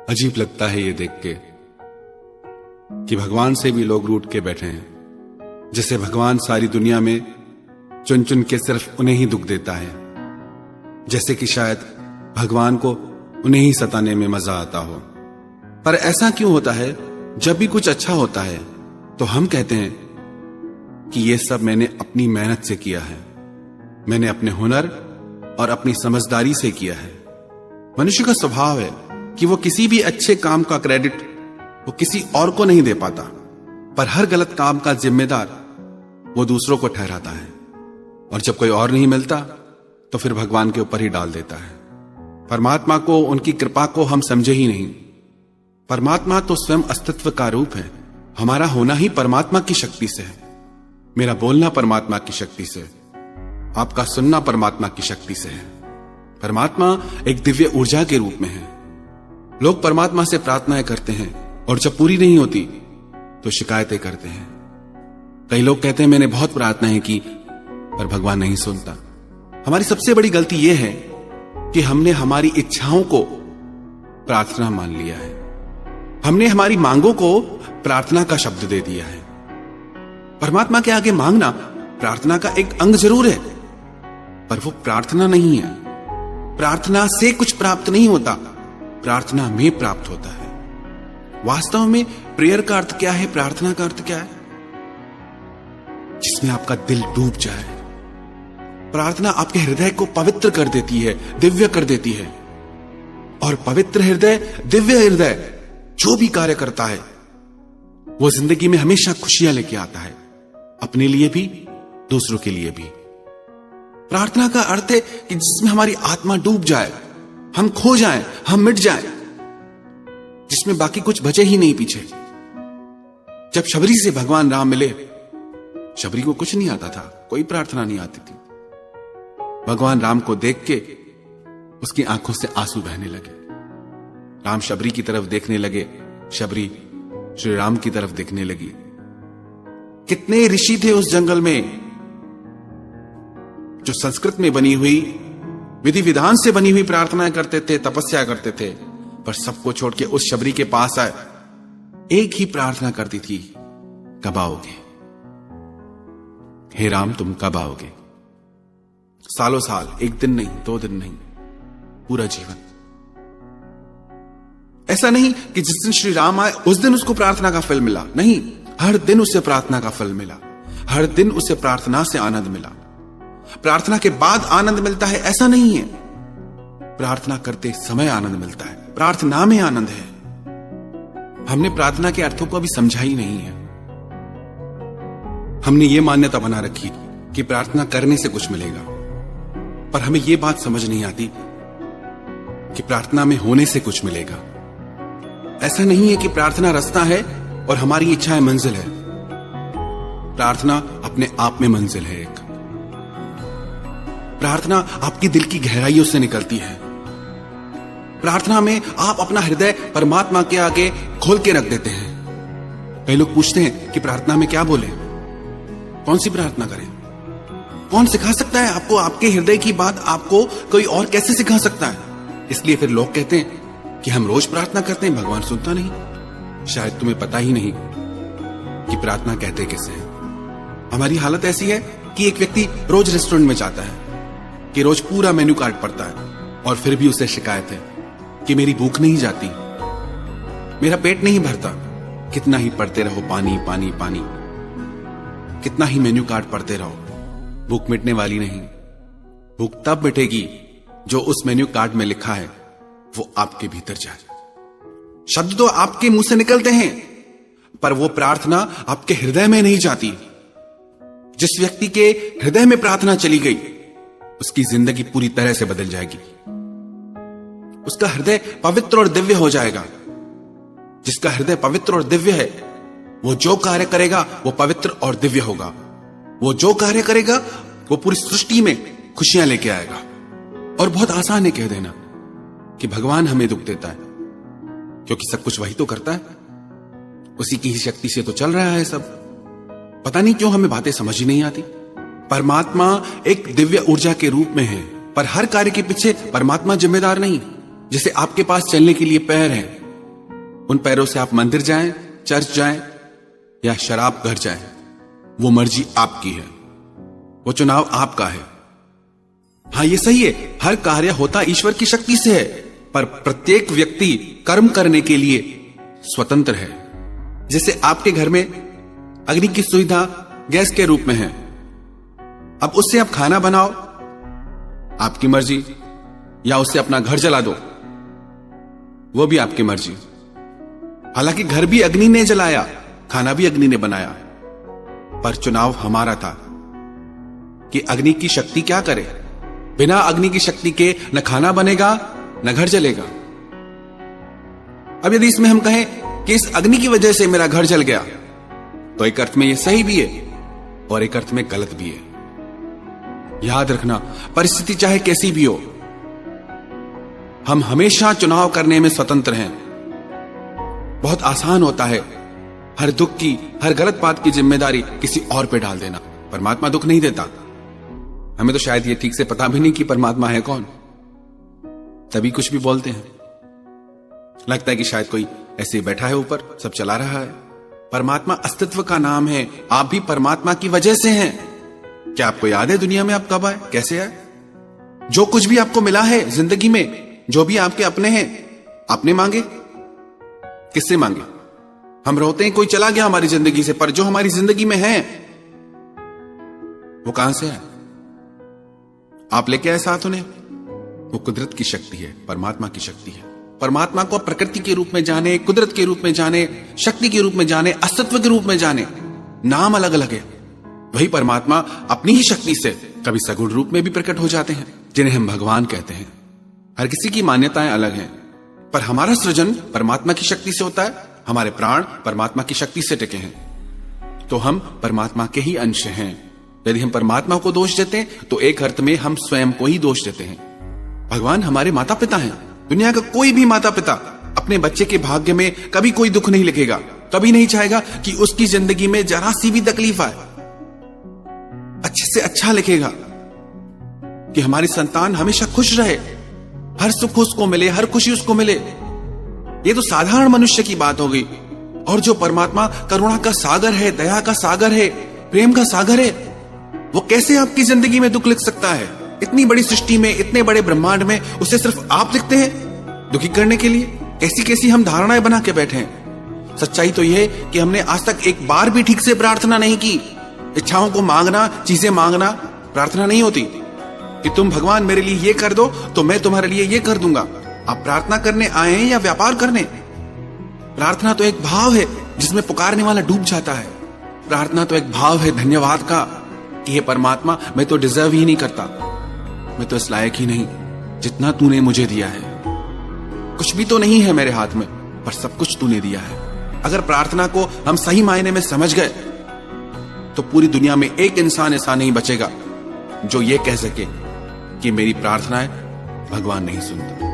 अजीब लगता है ये देख के कि भगवान से भी लोग रूठ के बैठे हैं, जैसे भगवान सारी दुनिया में चुन चुन के सिर्फ उन्हें ही दुख देता है, जैसे कि शायद भगवान को उन्हें ही सताने में मजा आता हो। पर ऐसा क्यों होता है? जब भी कुछ अच्छा होता है तो हम कहते हैं कि ये सब मैंने अपनी मेहनत से किया है, मैंने अपने हुनर और अपनी समझदारी से किया है। मनुष्य का स्वभाव है कि वो किसी भी अच्छे काम का क्रेडिट वो किसी और को नहीं दे पाता, पर हर गलत काम का जिम्मेदार वो दूसरों को ठहराता है, और जब कोई और नहीं मिलता तो फिर भगवान के ऊपर ही डाल देता है। परमात्मा को, उनकी कृपा को हम समझे ही नहीं। परमात्मा तो स्वयं अस्तित्व का रूप है। हमारा होना ही परमात्मा की शक्ति से है। मेरा बोलना परमात्मा की शक्ति से, आपका सुनना परमात्मा की शक्ति से है। परमात्मा एक दिव्य ऊर्जा के रूप में है। लोग परमात्मा से प्रार्थनाएं करते हैं और जब पूरी नहीं होती तो शिकायतें करते हैं। कई लोग कहते हैं मैंने बहुत प्रार्थनाएं की पर भगवान नहीं सुनता। हमारी सबसे बड़ी गलती यह है कि हमने हमारी इच्छाओं को प्रार्थना मान लिया है। हमने हमारी मांगों को प्रार्थना का शब्द दे दिया है। परमात्मा के आगे मांगना प्रार्थना का एक अंग जरूर है, पर वो प्रार्थना नहीं है। प्रार्थना से कुछ प्राप्त नहीं होता, प्रार्थना में प्राप्त होता है। वास्तव में प्रेयर का अर्थ क्या है, प्रार्थना का अर्थ क्या है? जिसमें आपका दिल डूब जाए। प्रार्थना आपके हृदय को पवित्र कर देती है, दिव्य कर देती है। और पवित्र हृदय, दिव्य हृदय जो भी कार्य करता है वो जिंदगी में हमेशा खुशियां लेके आता है, अपने लिए भी दूसरों के लिए भी। प्रार्थना का अर्थ है कि जिसमें हमारी आत्मा डूब जाए, हम खो जाएं, हम मिट जाएं, जिसमें बाकी कुछ बचे ही नहीं पीछे। जब शबरी से भगवान राम मिले, शबरी को कुछ नहीं आता था, कोई प्रार्थना नहीं आती थी। भगवान राम को देख के उसकी आंखों से आंसू बहने लगे। राम शबरी की तरफ देखने लगे, शबरी श्री राम की तरफ देखने लगी। कितने ऋषि थे उस जंगल में जो संस्कृत में बनी हुई, विधि विधान से बनी हुई प्रार्थनाएं करते थे, तपस्या करते थे, पर सबको छोड़ के उस शबरी के पास आए। एक ही प्रार्थना करती थी, कब आओगे हे राम, तुम कब आओगे? सालों साल, एक दिन नहीं, 2 दिन नहीं, पूरा जीवन। ऐसा नहीं कि जिस दिन श्री राम आए उस दिन उसको प्रार्थना का फल मिला, नहीं, हर दिन उसे प्रार्थना का फल मिला। हर दिन उसे प्रार्थना से आनंद मिला। प्रार्थना के बाद आनंद मिलता है ऐसा नहीं है, प्रार्थना करते समय आनंद मिलता है, प्रार्थना में आनंद है। हमने प्रार्थना के अर्थों को अभी समझा ही नहीं है। हमने ये मान्यता बना रखी कि प्रार्थना करने से कुछ मिलेगा, पर हमें यह बात समझ नहीं आती कि प्रार्थना में होने से कुछ मिलेगा। ऐसा नहीं है कि प्रार्थना रास्ता है और हमारी इच्छाएं मंजिल है। प्रार्थना अपने आप में मंजिल है। एक प्रार्थना आपकी दिल की गहराइयों से निकलती है। प्रार्थना में आप अपना हृदय परमात्मा के आगे खोल के रख देते हैं। कई लोग पूछते हैं कि प्रार्थना में क्या बोले, कौन सी प्रार्थना करें? कौन सिखा सकता है आपको? आपके हृदय की बात आपको कोई और कैसे सिखा सकता है? इसलिए फिर लोग कहते हैं कि हम रोज प्रार्थना करते हैं, भगवान सुनता नहीं। शायद तुम्हें पता ही नहीं कि प्रार्थना कहते किसे हैं। हमारी हालत ऐसी है कि एक व्यक्ति रोज रेस्टोरेंट में जाता है, कि रोज पूरा मेन्यू कार्ड पढ़ता है, और फिर भी उसे शिकायत है कि मेरी भूख नहीं जाती, मेरा पेट नहीं भरता। कितना ही पढ़ते रहो, पानी पानी पानी, कितना ही मेन्यू कार्ड पढ़ते रहो, भूख मिटने वाली नहीं। भूख तब मिटेगी जो उस मेन्यू कार्ड में लिखा है वो आपके भीतर जाए। शब्द तो आपके मुंह से निकलते हैं, पर वो प्रार्थना आपके हृदय में नहीं जाती। जिस व्यक्ति के हृदय में प्रार्थना चली गई, उसकी जिंदगी पूरी तरह से बदल जाएगी। उसका हृदय पवित्र और दिव्य हो जाएगा। जिसका हृदय पवित्र और दिव्य है, वो जो कार्य करेगा वो पवित्र और दिव्य होगा। वो जो कार्य करेगा वो पूरी सृष्टि में खुशियां लेके आएगा। और बहुत आसान है कह देना कि भगवान हमें दुख देता है, क्योंकि सब कुछ वही तो करता है, उसी की ही शक्ति से तो चल रहा है सब। पता नहीं क्यों हमें बातें समझ ही नहीं आती। परमात्मा एक दिव्य ऊर्जा के रूप में है, पर हर कार्य के पीछे परमात्मा जिम्मेदार नहीं। जैसे आपके पास चलने के लिए पैर है, उन पैरों से आप मंदिर जाएं, चर्च जाएं या शराब घर जाएं, वो मर्जी आपकी है, वो चुनाव आपका है। हां, ये सही है, हर कार्य होता ईश्वर की शक्ति से है, पर प्रत्येक व्यक्ति कर्म करने के लिए स्वतंत्र है। जैसे आपके घर में अग्नि की सुविधा गैस के रूप में है, अब उससे आप खाना बनाओ, आपकी मर्जी, या उससे अपना घर जला दो, वो भी आपकी मर्जी। हालांकि घर भी अग्नि ने जलाया, खाना भी अग्नि ने बनाया, पर चुनाव हमारा था कि अग्नि की शक्ति क्या करे। बिना अग्नि की शक्ति के न खाना बनेगा न घर जलेगा। अब यदि इसमें हम कहें कि इस अग्नि की वजह से मेरा घर जल गया, तो एक अर्थ में यह सही भी है और एक अर्थ में गलत भी है। याद रखना, परिस्थिति चाहे कैसी भी हो, हम हमेशा चुनाव करने में स्वतंत्र हैं। बहुत आसान होता है हर दुख की, हर गलत बात की जिम्मेदारी किसी और पे डाल देना। परमात्मा दुख नहीं देता। हमें तो शायद ये ठीक से पता भी नहीं कि परमात्मा है कौन, तभी कुछ भी बोलते हैं। लगता है कि शायद कोई ऐसे बैठा है ऊपर, सब चला रहा है। परमात्मा अस्तित्व का नाम है। आप भी परमात्मा की वजह से हैं। क्या आपको याद है दुनिया में आप कब आए, कैसे आए? जो कुछ भी आपको मिला है जिंदगी में, जो भी आपके अपने हैं, आपने मांगे? किससे मांगे? हम रोते हैं कोई चला गया हमारी जिंदगी से, पर जो हमारी जिंदगी में है वो कहां से आए? आप लेके आए साथ उन्हें? वो कुदरत की शक्ति है, परमात्मा की शक्ति है। परमात्मा को प्रकृति के रूप में जाने, कुदरत के रूप में जाने, शक्ति के रूप में जाने, अस्तित्व के रूप में जाने। नाम अलग अलग है, वही परमात्मा अपनी ही शक्ति से कभी सगुण रूप में भी प्रकट हो जाते हैं, जिन्हें हम भगवान कहते हैं। हर किसी की मान्यताएं अलग हैं, पर हमारा सृजन परमात्मा की शक्ति से होता है। हमारे प्राण परमात्मा की शक्ति से टिके हैं, तो हम परमात्मा के ही अंश हैं। यदि हम परमात्मा को दोष देते हैं तो एक अर्थ में हम स्वयं को ही दोष देते हैं। भगवान हमारे माता पिता हैं। दुनिया का कोई भी माता पिता अपने बच्चे के भाग्य में कभी कोई दुख नहीं लिखेगा, कभी नहीं चाहेगा कि उसकी जिंदगी में जरा सी भी तकलीफ आए। अच्छे से अच्छा लिखेगा कि हमारी संतान हमेशा खुश रहे, हर सुख उसको मिले, हर खुशी उसको मिले। ये तो साधारण मनुष्य की बात हो गई। और जो परमात्मा करुणा का सागर है, दया का सागर है, प्रेम का सागर है, वो कैसे आपकी जिंदगी में दुख लिख सकता है? इतनी बड़ी सृष्टि में, इतने बड़े ब्रह्मांड में उसे सिर्फ आप दिखते हैं दुखी करने के लिए। कैसी कैसी हम धारणाएं बना के बैठे हैं। सच्चाई तो यह है कि हमने आज तक एक बार भी ठीक से प्रार्थना नहीं की। इच्छाओं को मांगना, चीजें मांगना प्रार्थना नहीं होती कि तुम भगवान मेरे लिए ये कर दो तो मैं तुम्हारे लिए ये कर दूंगा। आप प्रार्थना करने आए हैं या व्यापार करने? प्रार्थना तो एक भाव है जिसमें पुकारने वाला डूब जाता है। प्रार्थना तो एक भाव है धन्यवाद का कि हे परमात्मा, मैं तो डिजर्व ही नहीं करता, मैं तो इस लायक ही नहीं जितना तूने मुझे दिया है। कुछ भी तो नहीं है मेरे हाथ में, पर सब कुछ तूने दिया है। अगर प्रार्थना को हम सही मायने में समझ गए तो पूरी दुनिया में एक इंसान ऐसा नहीं बचेगा जो ये कह सके कि मेरी प्रार्थनाएं भगवान नहीं सुनता।